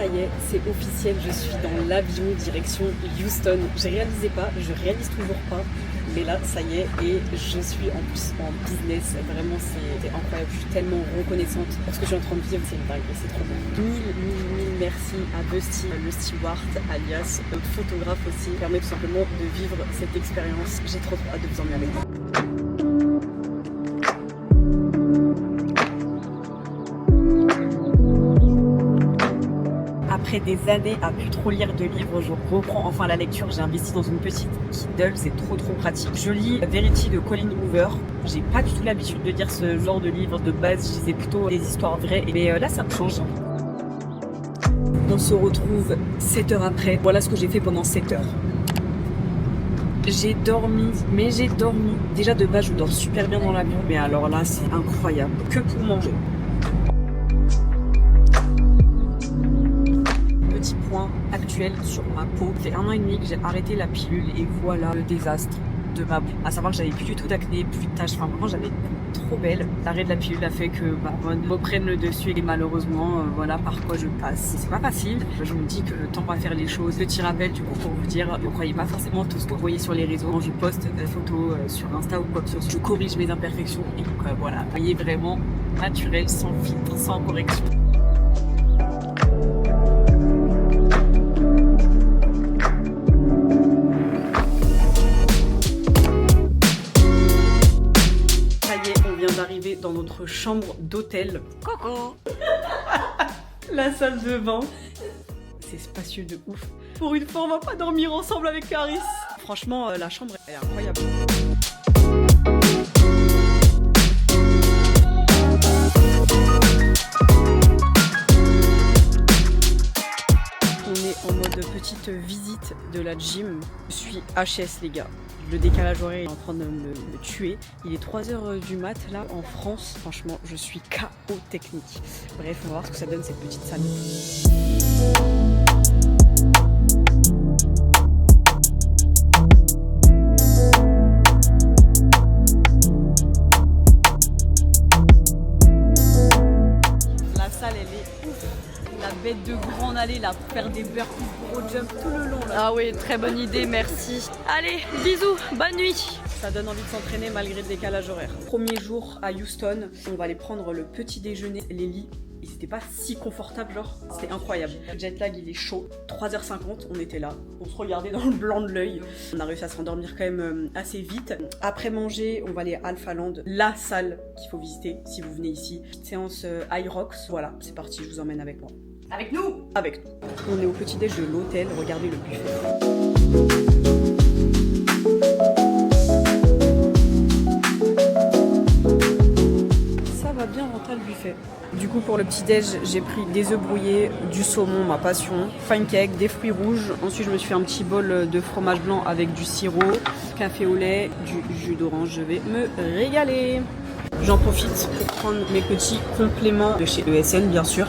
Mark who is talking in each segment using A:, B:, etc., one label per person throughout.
A: Ça y est, c'est officiel, je suis dans l'avion direction Houston. Je réalisais pas, je réalise toujours pas, mais là ça y est, et je suis en plus en business. Vraiment c'est incroyable, je suis tellement reconnaissante pour ce que je suis en train de vivre, c'est une dinguerie, c'est trop bon. Mille merci à Busty, le steward alias notre photographe aussi, qui permet tout simplement de vivre cette expérience. J'ai trop hâte de vous emmener avec moi. Après des années à plus trop lire de livres, je reprends enfin la lecture. J'ai investi dans une petite Kindle, c'est trop pratique. Je lis Verity de Colleen Hoover. J'ai pas du tout l'habitude de lire ce genre de livre. De base, je lisais plutôt des histoires vraies, mais là ça me change. On se retrouve 7 heures après. Voilà ce que j'ai fait pendant 7 heures. J'ai dormi, mais j'ai dormi. Déjà de base, je dors super bien dans l'avion, mais alors là, c'est incroyable. Que pour manger. Petit point actuel sur ma peau. C'est 1 an et demi que j'ai arrêté la pilule et voilà le désastre de ma peau. À savoir que j'avais plus du tout d'acné, plus de taches. Enfin, vraiment, j'avais une peau trop belle. L'arrêt de la pilule a fait que reprenne le dessus et malheureusement, voilà par quoi je passe. C'est pas facile. Je me dis que le temps va faire les choses. Petit rappel, du coup, pour vous dire, ne croyez pas forcément tout ce que vous voyez sur les réseaux. Quand je poste des photos sur Insta ou quoi que ce soit, je corrige mes imperfections et voilà. Vous voyez vraiment naturel, sans filtre, sans correction. D'arriver dans notre chambre d'hôtel. Coucou. La salle de bain. C'est spacieux de ouf. Pour une fois, on va pas dormir ensemble avec Caris. Franchement, la chambre est incroyable. On est en mode petite visite de la gym. Je suis HS les gars. Le décalage horaire est en train de me tuer. Il est 3h du mat là en France. Franchement, je suis KO technique. Bref, on va voir ce que ça donne cette petite salle. La salle, elle est ouf. La bête de grande allée là pour faire des burpees gros jump tout le long là. Ah oui, très bonne idée, merci. Allez, bisous, bonne nuit. Ça donne envie de s'entraîner malgré le décalage horaire. Premier jour à Houston, on va aller prendre le petit déjeuner. Les lits, et c'était pas si confortable, genre, c'était incroyable. Le jet lag, il est chaud. 3h50, on était là. On se regardait dans le blanc de l'œil. On a réussi à s'endormir quand même assez vite. Après manger, on va aller à Alpha Land, la salle qu'il faut visiter si vous venez ici. Petite séance Hyrox. Voilà, c'est parti, je vous emmène avec moi. Avec nous. Avec nous. On est au petit-déj de l'hôtel, regardez le buffet. Bien rentable le buffet. Du coup pour le petit déj j'ai pris des œufs brouillés, du saumon, ma passion, fine cake, des fruits rouges. Ensuite je me suis fait un petit bol de fromage blanc avec du sirop, café au lait, du jus d'orange. Je vais me régaler. J'en profite pour prendre mes petits compléments de chez ESN bien sûr.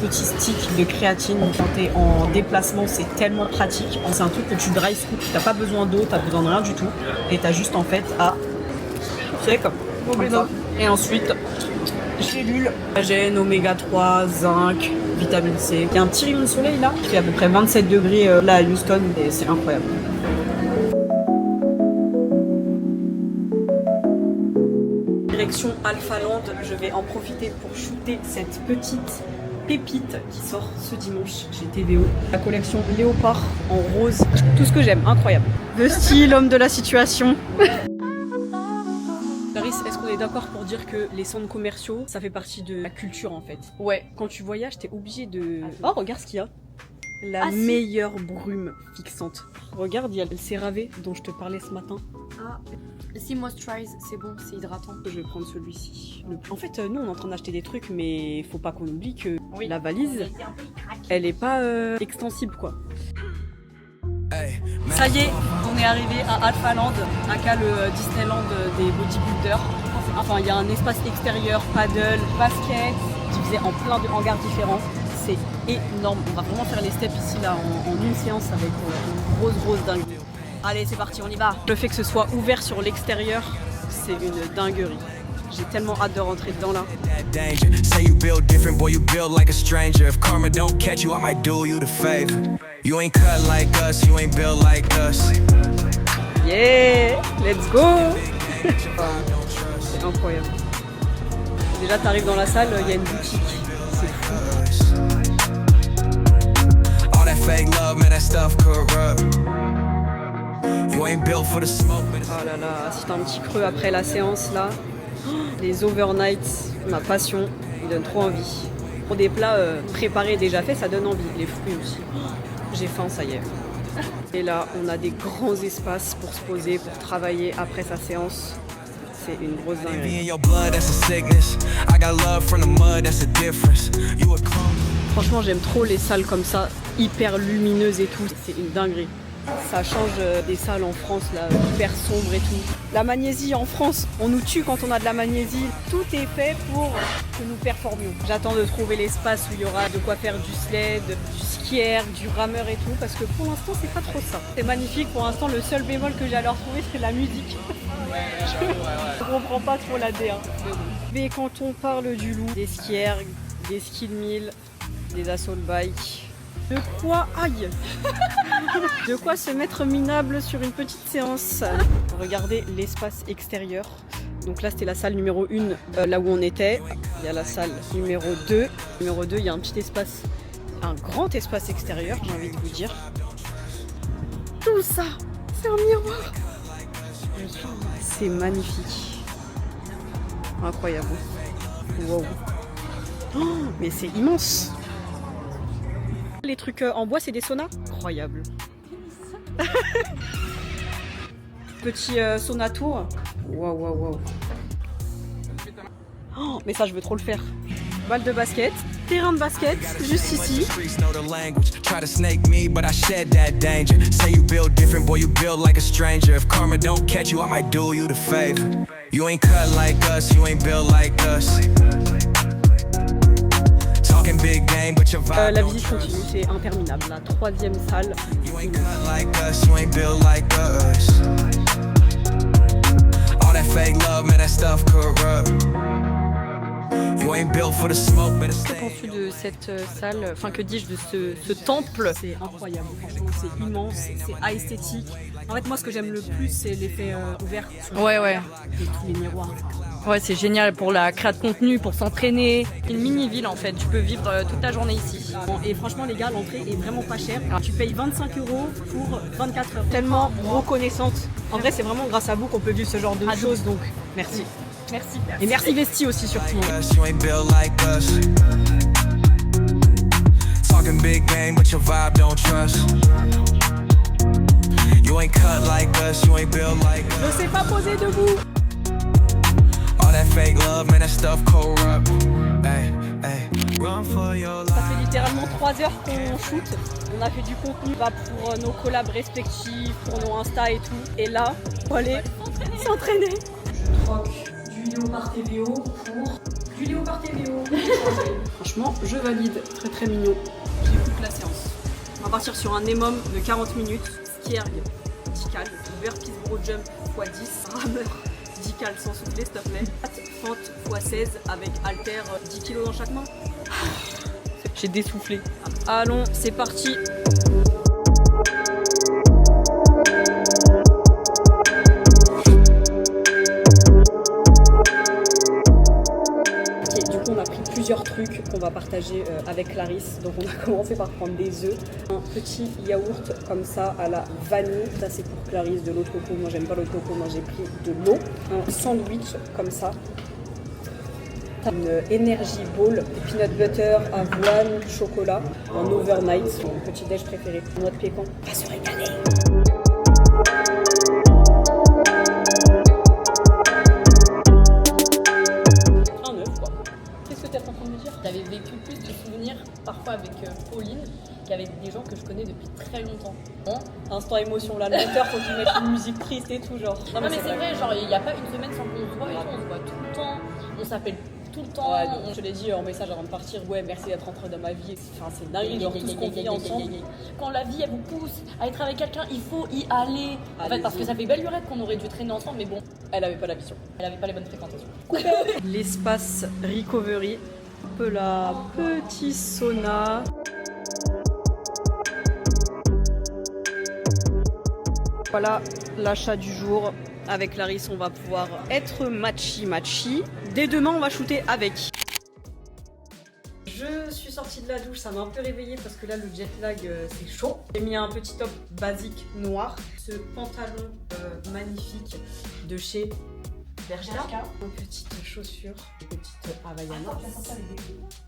A: Petit stick de créatine quand t'es en déplacement, c'est tellement pratique. C'est un truc que tu dry scoop, t'as pas besoin d'eau, t'as besoin de rien du tout et t'as juste en fait à comme ça. Et ensuite gélules, collagène, oméga 3, zinc, vitamine C. Il y a un petit rayon de soleil là, qui fait à peu près 27 degrés là à Houston et c'est incroyable. Direction Alpha Land, je vais en profiter pour shooter cette petite pépite qui sort ce dimanche chez TVO. La collection Léopard en rose, tout ce que j'aime, incroyable. Busty, l'homme de la situation. Caris, est-ce qu'on est d'accord pour dire que les centres commerciaux, ça fait partie de la culture en fait? Ouais. Quand tu voyages, t'es obligé de... Oh, regarde ce qu'il y a. La meilleure brume fixante. Regarde, il y a le CeraVe dont je te parlais ce matin.
B: Ah, si Moisturize, c'est bon, c'est hydratant.
A: Je vais prendre celui-ci. En fait, nous on est en train d'acheter des trucs, mais faut pas qu'on oublie que la valise, elle est pas extensible quoi. Ça y est, on est arrivé à Alpha Land, aka le Disneyland des bodybuilders. Enfin, il y a un espace extérieur, paddle, basket, divisé en plein de hangars différents. C'est énorme. On va vraiment faire les steps ici là en une séance avec une grosse dingue. Allez, c'est parti, on y va. Le fait que ce soit ouvert sur l'extérieur, c'est une dinguerie. J'ai tellement hâte de rentrer dedans là.
C: That danger. Say you build different, boy, you build like a stranger. If karma don't catch you, I might do you the favor. You ain't cut like us, you ain't built like us.
A: Yeah, let's go. C'est incroyable. Déjà, t'arrives dans la salle, il y a une boutique. C'est fou.
C: All that fake love, man, that stuff corrupt. You ain't built for the smoke, man.
A: Oh là là, si t'as un petit creux après la séance là, les overnights, ma passion, ils donnent trop envie. Pour des plats préparés déjà faits, ça donne envie. Les fruits aussi. J'ai faim, ça y est. Et là, on a des grands espaces pour se poser, pour travailler après sa séance. C'est une grosse
C: Be
A: dinguerie.
C: in your blood, that's a sickness. I got love from the mud, that's a difference. You a clone.
A: Franchement, j'aime trop les salles comme ça, hyper lumineuses et tout. C'est une dinguerie. Ça change des salles en France, là, hyper sombres et tout. La magnésie en France, on nous tue quand on a de la magnésie. Tout est fait pour que nous performions. J'attends de trouver l'espace où il y aura de quoi faire du sled, du skier, du rameur et tout, parce que pour l'instant, c'est pas trop ça. C'est magnifique, pour l'instant, le seul bémol que j'ai à leur trouver, c'est la musique. Je comprends pas trop la D1. Mais quand on parle du loup, des skiers, des ski de mille, des assault bikes, de quoi aïe de quoi se mettre minable sur une petite séance. Regardez l'espace extérieur. Donc là c'était la salle numéro 1, là où on était. Il y a la salle numéro 2. Numéro 2, il y a un petit espace, un grand espace extérieur, j'ai envie de vous dire. Tout ça, c'est un miroir. C'est magnifique. Incroyable. Wow. Oh, mais c'est immense. Les trucs en bois, c'est des saunas. Incroyable. Petit sauna tour. Waouh, waouh, waouh. Oh, mais ça, je veux trop le faire. Balle de basket, terrain de basket, juste ici.
C: Streets know the language. Try to snake me, but I shed that danger. Say you build different, boy, you build like a stranger. If karma don't catch you, I might do you the favor. You ain't cut like us, you ain't built like us. Talking big game, but your vibe
A: La
C: don't
A: visite
C: trust.
A: continue, c'est interminable. La 3e salle.
C: You ain't cut like us, you ain't built like us. All that fake love, man, that stuff corrupt. You ain't built for the smoke, better
A: Que
C: stay.
A: penses-tu de cette salle, enfin que dis-je de ce temple? C'est incroyable, franchement c'est immense, c'est esthétique. En fait moi ce que j'aime le plus c'est l'effet ouvert sur
B: Ouais.
A: et tous les miroirs.
B: Ouais, c'est génial pour la création de contenu, pour s'entraîner. Une mini-ville en fait, tu peux vivre toute la journée ici.
A: Et franchement les gars, l'entrée est vraiment pas chère. Tu payes 25 € pour 24 heures. Tellement reconnaissante. En vrai c'est vraiment grâce à vous qu'on peut vivre ce genre de choses, donc merci.
B: Merci.
A: Et merci Vesti aussi surtout.
C: Us, you ain't built like us. Talking big game, but your vibe don't trust. You ain't cut like us, you ain't built like us.
A: Je sais pas poser debout.
C: All that fake love, man, that stuff corrupt. Hey, hey, run for your
A: Ça
C: life.
A: fait littéralement 3 heures qu'on shoot. On a fait du contenu pour nos collabs respectifs, pour nos Insta et tout. Et là, on va aller s'entraîner. Je troque du Léopard TVO pour du Léopard TVO. Franchement, je valide. Très très mignon. J'écoute la séance. On va partir sur un EMOM de 40 minutes. Skierg, 10 cal, burpees bro jump x 10, rameur 10 cal sans souffler s'il te plaît. Fente x 16 avec halter 10 kg dans chaque main. J'ai dessoufflé. Allons, c'est parti. Ok, du coup on a pris plusieurs trucs qu'on va partager avec Clarisse. Donc on a commencé par prendre des œufs, un petit yaourt comme ça à la vanille. Ça c'est pour Clarisse, de l'eau de coco. Moi j'aime pas l'eau de coco, moi j'ai pris de l'eau. Un sandwich comme ça. Une Energy Ball, peanut butter, avoine, chocolat, en overnight, mon petit déj préféré. Noix de pécan, on va se régaler. Un œuf quoi. Qu'est-ce que tu es en train de me dire?
B: J'avais vécu plus de souvenirs parfois avec Pauline qu'avec des gens que je connais depuis très longtemps.
A: Instant émotion là, le monteur faut qu'il mette une musique triste et tout genre.
B: Non mais c'est vrai, genre il n'y a pas une semaine sans qu'on se voit et tout, on se voit tout le temps. On s'appelle tout le temps.
A: Ouais, donc, je te l'ai dit en message avant de partir, ouais, merci d'être rentré dans ma vie. Enfin, c'est dingue, genre tout ce qu'on vit ensemble.
B: Quand la vie elle vous pousse à être avec quelqu'un, il faut y aller. En fait, parce que ça fait belle lurette qu'on aurait dû traîner ensemble, mais bon,
A: Elle avait pas la vision.
B: elle avait pas les bonnes fréquentations.
A: L'espace recovery, un peu la petit sauna. Voilà l'achat du jour. Avec Clarisse, on va pouvoir être matchy. Dès demain, on va shooter avec. Je suis sortie de la douche, ça m'a un peu réveillée parce que là, le jet lag, c'est chaud. J'ai mis un petit top basique noir. Ce pantalon magnifique de chez Bershka. Une petite chaussure, une petite Havaianas.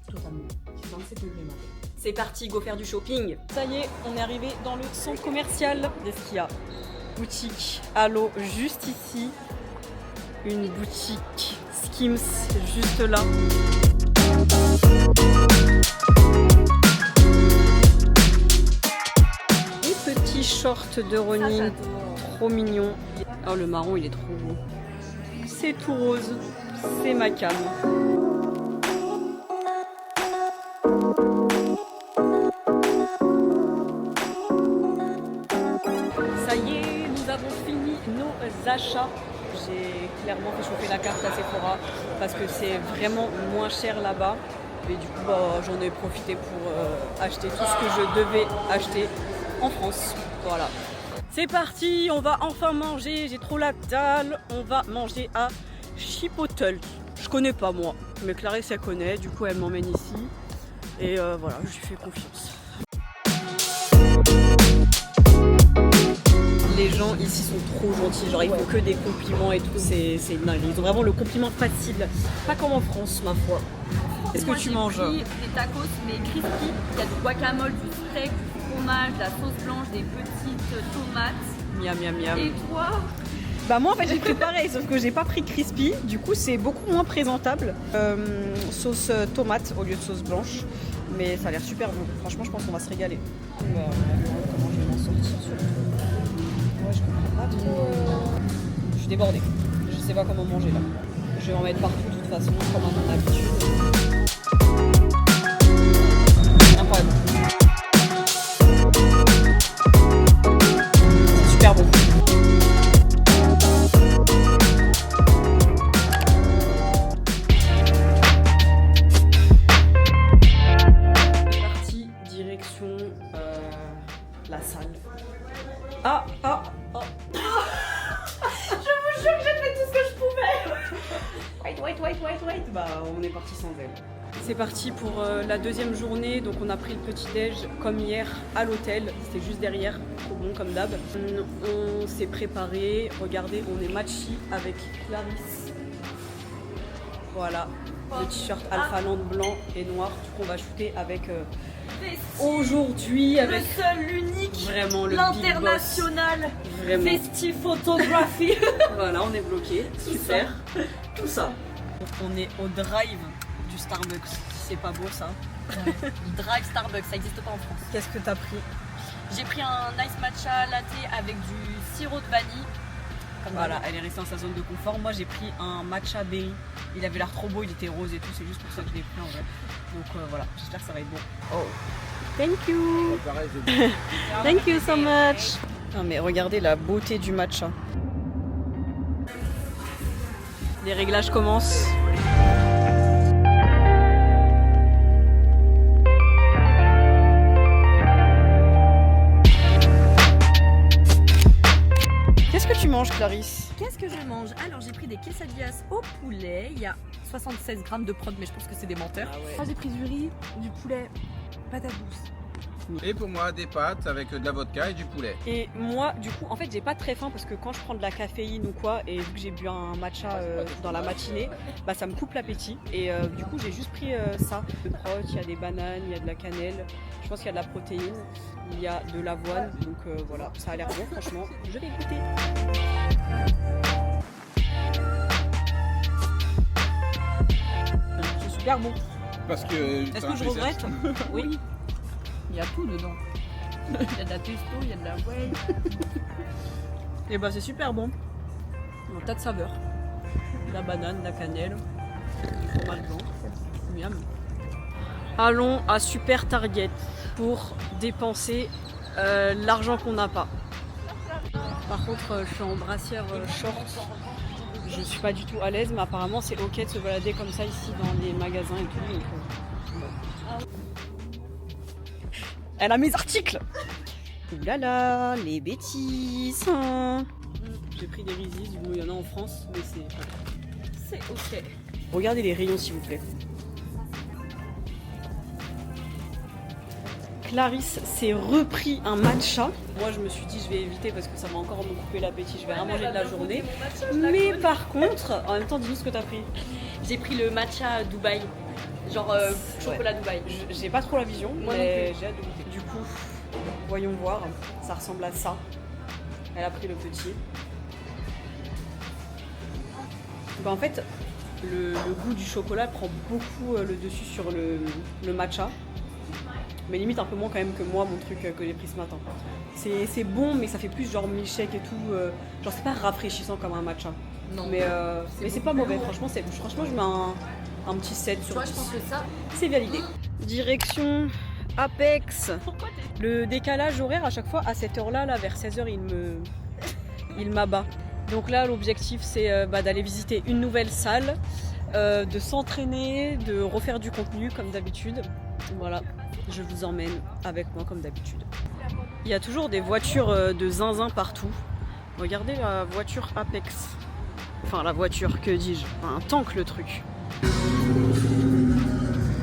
A: Totalement. 27 degrés maintenant. C'est parti, go faire du shopping. Ça y est, on est arrivé dans le centre commercial d'Esquia. Boutique Allo juste ici. Une boutique Skims juste là. Les petits shorts de running, trop mignon. Oh, le marron, il est trop beau. C'est tout rose, c'est ma cam. Ça y est, nous avons fini nos achats. J'ai clairement fait chauffer la carte à Sephora parce que c'est vraiment moins cher là-bas. Et du coup, j'en ai profité pour acheter tout ce que je devais acheter en France. Voilà. C'est parti, on va enfin manger. J'ai trop la dalle. On va manger à Chipotle. Je connais pas moi, mais Clarisse elle connaît. Du coup, elle m'emmène ici. Et voilà, je lui fais confiance. Les gens ici sont trop gentils, genre ils font que des compliments et tout, c'est dingue. Ils ont vraiment le compliment facile, pas comme en France ma foi. Qu'est-ce que tu manges?
B: J'ai pris des tacos mais crispy. Il y a du guacamole, du steak, du fromage, de la sauce blanche, des petites tomates.
A: Miam miam miam.
B: Et toi?
A: Bah moi en fait j'ai pris pareil, sauf que j'ai pas pris crispy, du coup c'est beaucoup moins présentable. Sauce tomate au lieu de sauce blanche, mais ça a l'air super bon. Franchement je pense qu'on va se régaler. Comment je vais m'en sortir surtout. Ouais, je comprends pas trop. Je suis débordée. Je sais pas comment manger là. Je vais en mettre partout de toute façon, comme à mon habitude. Incroyable. C'est super bon. C'est parti, direction la salle. Ah. Je vous jure que j'ai fait tout ce que je pouvais. Wait. Bah, on est parti sans elle. C'est parti pour la deuxième journée. Donc, on a pris le petit déj comme hier à l'hôtel. C'était juste derrière. Trop bon comme d'hab. On s'est préparé. Regardez, on est matchy avec Clarisse. Voilà. Le t-shirt Alphaland blanc et noir. Du coup, on va shooter avec aujourd'hui. Avec
B: le seul, l'unique,
A: vraiment le
B: l'international,
A: Vraiment.
B: Festive Photography.
A: Voilà, on est bloqué. Super.
B: ça.
A: Tout ça. On est au drive du Starbucks. C'est pas beau ça.
B: Drive Starbucks, ça n'existe pas en France.
A: Qu'est-ce que t'as pris?
B: J'ai pris un nice matcha latte avec du sirop de vanille. Comme
A: Voilà, elle est restée dans sa zone de confort. Moi j'ai pris un matcha berry. Il avait l'air trop beau, il était rose et tout. C'est juste pour ça que je l'ai pris en vrai. Donc voilà, j'espère que ça va être bon. Oh. Thank you. Thank you so much. Non mais regardez la beauté du matcha. Les réglages commencent. Qu'est-ce que tu manges, Clarisse?
B: Qu'est-ce que je mange? Alors j'ai pris des quesadillas au poulet. Il y a 76 grammes de prod, mais je pense que c'est des menteurs.
A: Ah ouais.
B: J'ai pris du riz, du poulet, patate douce.
D: Et pour moi, des pâtes avec de la vodka et du poulet.
A: Et moi, du coup, en fait, j'ai pas très faim parce que quand je prends de la caféine ou quoi, et vu que j'ai bu un matcha dans la matinée, bah ça me coupe l'appétit. Et du coup, j'ai juste pris ça. De prot, il y a des bananes, il y a de la cannelle, je pense qu'il y a de la protéine, il y a de l'avoine. Donc voilà, ça a l'air bon, franchement. Je vais goûter. C'est super bon.
D: Parce que.
A: Est-ce que je regrette? Oui.
B: Il y a tout dedans. Il y a de la pesto, il y a de la whey.
A: Et bah c'est super bon. Un tas de saveurs. La banane, la cannelle. du fromage blanc. Miam. Allons à Super Target pour dépenser l'argent qu'on n'a pas. Par contre, je suis en brassière short. Je suis pas du tout à l'aise, mais apparemment c'est ok de se balader comme ça ici dans les magasins et tout. Donc, bon. Elle a mes articles. Ouh là là, les bêtises. J'ai pris des Reese's, du coup il y en a en France, mais c'est ok. Regardez les rayons s'il vous plaît. Clarisse s'est repris un matcha. Moi je me suis dit je vais éviter parce que ça va encore me couper l'appétit, je vais rien manger de la journée. Mais par contre, en même temps dis-nous ce que t'as pris.
B: J'ai pris le matcha Dubaï, genre chocolat Dubaï.
A: J'ai pas trop la vision,
B: Moi
A: mais j'ai hâte de goûter. Du coup, voyons voir, ça ressemble à ça. Elle a pris le petit. Bah en fait, le goût du chocolat prend beaucoup le dessus sur le matcha. Mais limite un peu moins quand même que moi, mon truc que j'ai pris ce matin. C'est bon, mais ça fait plus genre milkshake et tout. Genre c'est pas rafraîchissant comme un matcha.
B: Non.
A: Mais c'est pas mauvais, franchement, franchement je mets un petit 7 sur 10.
B: Je pense que ça,
A: C'est validé. Direction Apex. Le décalage horaire à chaque fois à cette heure-là, là, vers 16h, il m'abat. Donc là, l'objectif c'est d'aller visiter une nouvelle salle, de s'entraîner, de refaire du contenu comme d'habitude. Voilà, je vous emmène avec moi comme d'habitude. Il y a toujours des voitures de zinzin partout. Regardez la voiture Apex. Enfin la voiture, que dis-je, un tank le truc.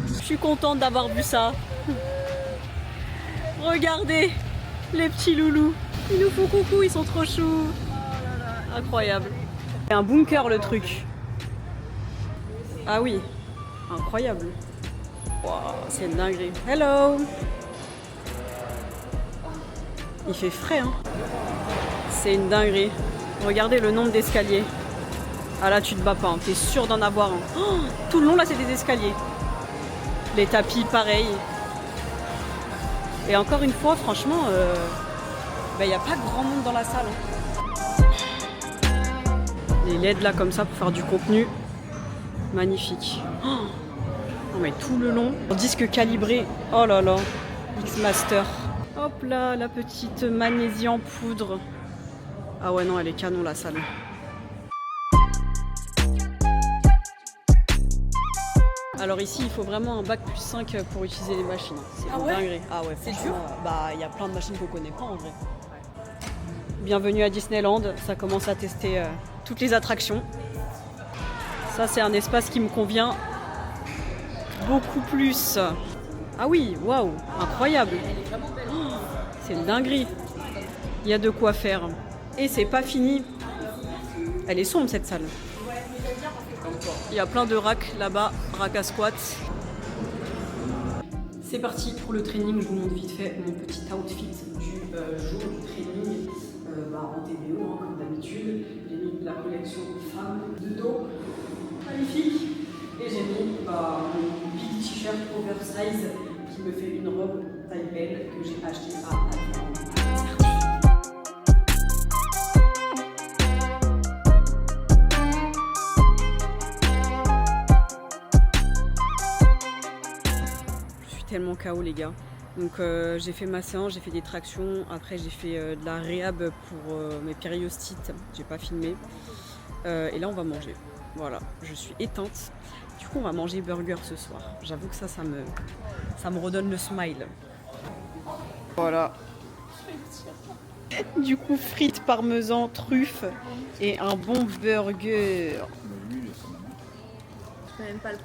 A: Je suis contente d'avoir vu ça. Regardez les petits loulous. Ils nous font coucou, ils sont trop choux. Incroyable. C'est un bunker le truc. Ah oui, incroyable. Wow, c'est une dinguerie. Hello. Il fait frais hein. C'est une dinguerie. Regardez le nombre d'escaliers. Ah là tu te bats pas, hein. T'es sûr d'en avoir un. Oh, tout le long là c'est des escaliers. Les tapis pareil. Et encore une fois franchement, y a pas grand monde dans la salle. Hein. Les LED là comme ça pour faire du contenu. Magnifique. Oh, non mais tout le long. Disque calibré. Oh là là. X-Master. Hop là, la petite magnésie en poudre. Ah ouais non elle est canon la salle. Alors ici il faut vraiment un bac plus 5 pour utiliser les machines. C'est une dinguerie. Ah ouais, c'est dur. Bah il y a plein de machines qu'on connaît pas en vrai. Bienvenue à Disneyland, ça commence à tester toutes les attractions. Ça c'est un espace qui me convient beaucoup plus. Ah oui, waouh, incroyable. Oh, c'est une dinguerie. Il y a de quoi faire. Et c'est pas fini. Elle est sombre cette salle. Il y a plein de racks là-bas, racks à squat. C'est parti pour le training, je vous montre vite fait mon petit outfit du jour du training en TBO hein, comme d'habitude. J'ai mis la collection femmes de dos, magnifique. Et j'ai mis mon big t-shirt oversize qui me fait une robe taille belle que j'ai acheté à Alpha. Tellement KO les gars. Donc j'ai fait ma séance, j'ai fait des tractions, après j'ai fait de la réhab pour mes périostites, j'ai pas filmé. Et là on va manger. Voilà, je suis éteinte. Du coup on va manger burger ce soir. J'avoue que ça me redonne le smile. Voilà. Du coup frites, parmesan, truffes et un bon burger.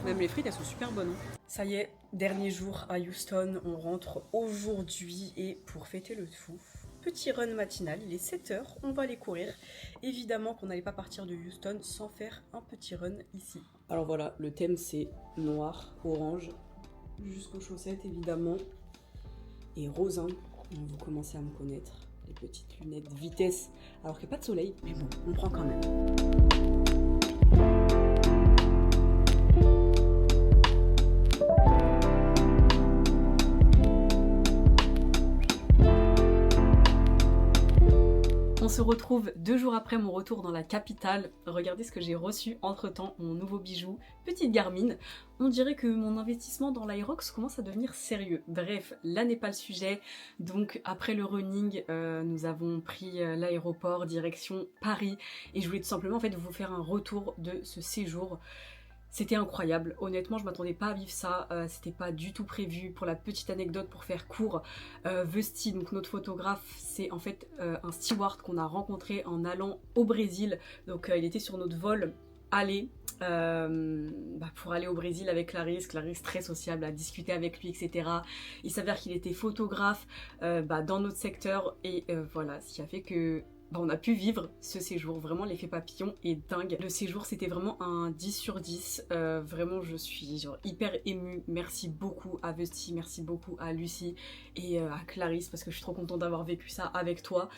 A: Même les frites elles sont super bonnes. Hein. Ça y est, dernier jour à Houston, on rentre aujourd'hui et pour fêter le tout, petit run matinal, il est 7h, on va aller courir. Évidemment qu'on n'allait pas partir de Houston sans faire un petit run ici. Alors voilà, le thème c'est noir, orange, jusqu'aux chaussettes évidemment, et rosin. Vous commencez à me connaître, les petites lunettes vitesse, alors qu'il n'y a pas de soleil, mais bon, on prend quand même. On
E: se retrouve 2 jours après mon retour dans la capitale. Regardez ce que j'ai reçu entre temps, mon nouveau bijou, petite Garmin. On dirait que mon investissement dans l'Aerox commence à devenir sérieux. Bref, là n'est pas le sujet. Donc après le running, nous avons pris l'aéroport direction Paris. Et je voulais tout simplement en fait vous faire un retour de ce séjour. C'était incroyable, honnêtement je m'attendais pas à vivre ça, c'était pas du tout prévu. Pour la petite anecdote, pour faire court, Vesti, donc notre photographe, c'est en fait un steward qu'on a rencontré en allant au Brésil. Donc il était sur notre vol aller pour aller au Brésil avec Clarisse très sociable, à discuter avec lui, etc. Il s'avère qu'il était photographe dans notre secteur et voilà, ce qui a fait que on a pu vivre ce séjour. Vraiment l'effet papillon est dingue. Le séjour c'était vraiment un 10 sur 10. Vraiment je suis genre hyper émue. Merci beaucoup à Vesti, merci beaucoup à Lucie et à Clarisse parce que je suis trop contente d'avoir vécu ça avec toi.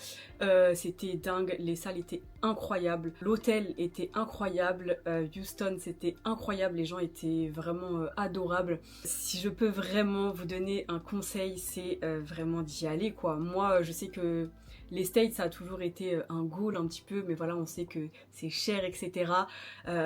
E: C'était dingue, les salles étaient incroyables, l'hôtel était incroyable, Houston c'était incroyable, les gens étaient vraiment adorables. Si je peux vraiment vous donner un conseil, c'est vraiment d'y aller quoi. Moi je sais que les States ça a toujours été un goal un petit peu, mais voilà on sait que c'est cher etc.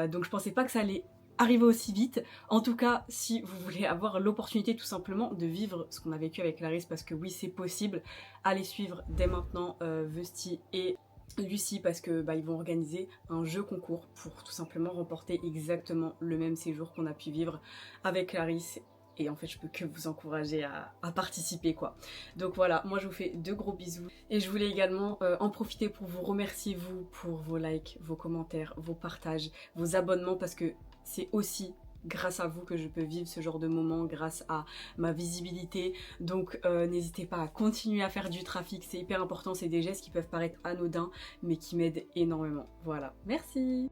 E: Donc je pensais pas que ça allait arriver aussi vite. En tout cas si vous voulez avoir l'opportunité tout simplement de vivre ce qu'on a vécu avec Clarisse, parce que oui c'est possible, allez suivre dès maintenant Vesti et Lucie parce que ils vont organiser un jeu concours pour tout simplement remporter exactement le même séjour qu'on a pu vivre avec Clarisse. Et en fait je peux que vous encourager à participer quoi. Donc voilà, moi je vous fais de gros bisous. Et je voulais également en profiter pour vous remercier vous pour vos likes, vos commentaires, vos partages, vos abonnements, parce que c'est aussi grâce à vous que je peux vivre ce genre de moment, grâce à ma visibilité. Donc n'hésitez pas à continuer à faire du trafic, c'est hyper important, c'est des gestes qui peuvent paraître anodins mais qui m'aident énormément. Voilà, merci.